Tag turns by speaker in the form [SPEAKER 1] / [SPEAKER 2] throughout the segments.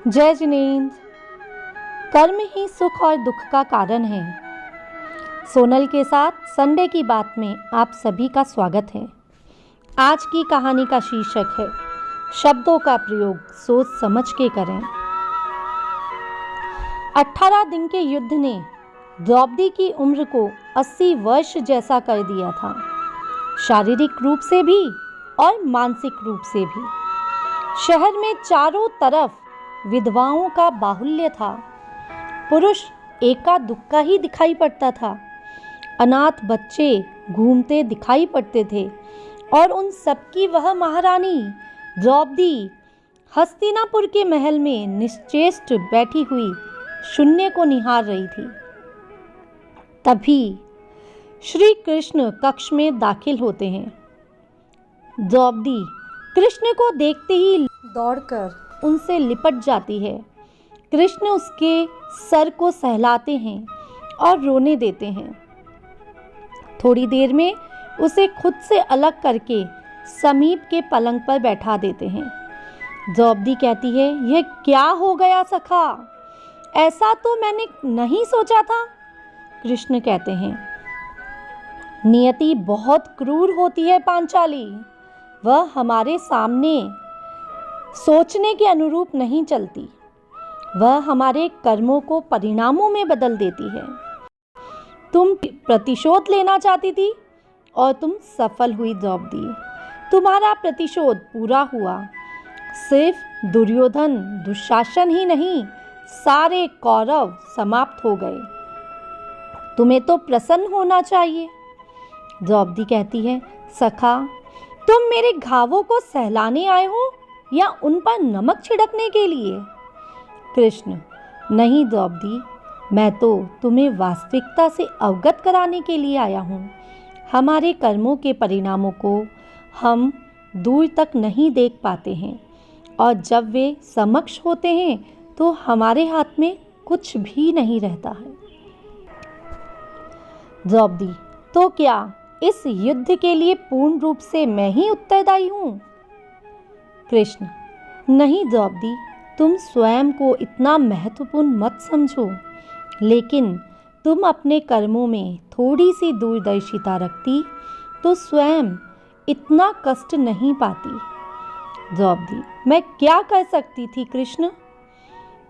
[SPEAKER 1] जय जिनेंद्र। कर्म ही सुख और दुख का कारण है। सोनल के साथ संडे की बात में आप सभी का स्वागत है। आज की कहानी का शीर्षक है शब्दों का प्रयोग सोच समझ के करें। 18 दिन के युद्ध ने द्रौपदी की उम्र को 80 वर्ष जैसा कर दिया था, शारीरिक रूप से भी और मानसिक रूप से भी। शहर में चारों तरफ विधवाओं का बाहुल्य था। पुरुष एका दुक्का ही दिखाई पड़ता था। अनाथ बच्चे घूमते दिखाई पड़ते थे और उन सबकी वह महारानी द्रौपदी हस्तिनापुर के महल में निश्चेष्ट बैठी हुई शून्य को निहार रही थी। तभी श्री कृष्ण कक्ष में दाखिल होते हैं। द्रौपदी कृष्ण को देखते ही दौड़कर उनसे लिपट जाती है। कृष्ण उसके सर को सहलाते हैं और रोने देते हैं। थोड़ी देर में उसे खुद से अलग करके समीप के पलंग पर बैठा देते हैं। द्रौपदी कहती है, यह क्या हो गया सखा? ऐसा तो मैंने नहीं सोचा था। कृष्ण कहते हैं, नियति बहुत क्रूर होती है पांचाली। वह हमारे सामने सोचने के अनुरूप नहीं चलती। वह हमारे कर्मों को परिणामों में बदल देती है। तुम प्रतिशोध लेना चाहती थी और तुम सफल हुई द्रौपदी। तुम्हारा प्रतिशोध पूरा हुआ। सिर्फ दुर्योधन दुशासन ही नहीं, सारे कौरव समाप्त हो गए। तुम्हें तो प्रसन्न होना चाहिए। द्रौपदी कहती है, सखा तुम मेरे घावों को सहलाने आए हो या उन पर नमक छिड़कने के लिए? कृष्ण, नहीं द्रौपदी, मैं तो तुम्हें वास्तविकता से अवगत कराने के लिए आया हूँ। हमारे कर्मों के परिणामों को हम दूर तक नहीं देख पाते हैं और जब वे समक्ष होते हैं तो हमारे हाथ में कुछ भी नहीं रहता है। द्रौपदी, तो क्या इस युद्ध के लिए पूर्ण रूप से मैं ही उत्तरदायी हूँ? कृष्ण, नहीं द्रौपदी, तुम स्वयं को इतना महत्वपूर्ण मत समझो, लेकिन तुम अपने कर्मों में थोड़ी सी दूरदर्शिता रखती तो स्वयं इतना कष्ट नहीं पाती। द्रौपदी, मैं क्या कर सकती थी कृष्ण?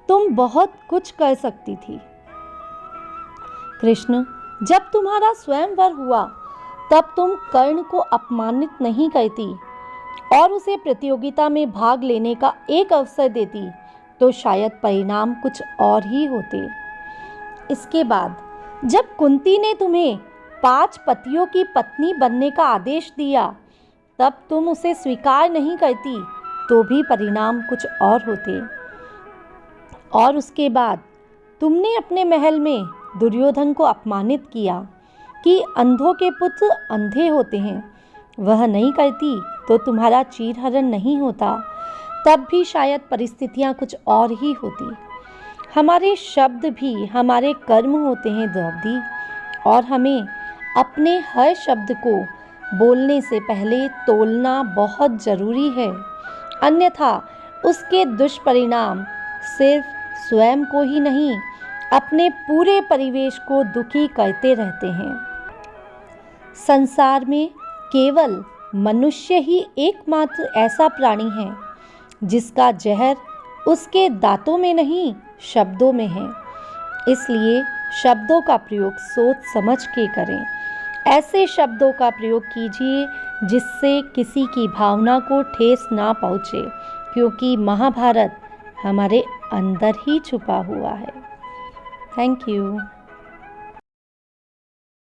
[SPEAKER 1] तुम बहुत कुछ कर सकती थी। कृष्ण, जब तुम्हारा स्वयंवर हुआ तब तुम कर्ण को अपमानित नहीं करती और उसे प्रतियोगिता में भाग लेने का एक अवसर देती तो शायद परिणाम कुछ और ही होते। इसके बाद जब कुंती ने तुम्हें 5 पतियों की पत्नी बनने का आदेश दिया तब तुम उसे स्वीकार नहीं करती तो भी परिणाम कुछ और होते। और उसके बाद तुमने अपने महल में दुर्योधन को अपमानित किया कि अंधों के पुत्र अंधे होते हैं। वह नहीं करती तो तुम्हारा चीरहरण नहीं होता, तब भी शायद परिस्थितियां कुछ और ही होती। हमारे शब्द भी हमारे कर्म होते हैं द्रौपदी, और हमें अपने हर शब्द को बोलने से पहले तोलना बहुत ज़रूरी है, अन्यथा उसके दुष्परिणाम सिर्फ स्वयं को ही नहीं, अपने पूरे परिवेश को दुखी करते रहते हैं। संसार में केवल मनुष्य ही एकमात्र ऐसा प्राणी है जिसका जहर उसके दांतों में नहीं, शब्दों में है। इसलिए शब्दों का प्रयोग सोच समझ के करें। ऐसे शब्दों का प्रयोग कीजिए जिससे किसी की भावना को ठेस ना पहुँचे, क्योंकि महाभारत हमारे अंदर ही छुपा हुआ है। Thank you.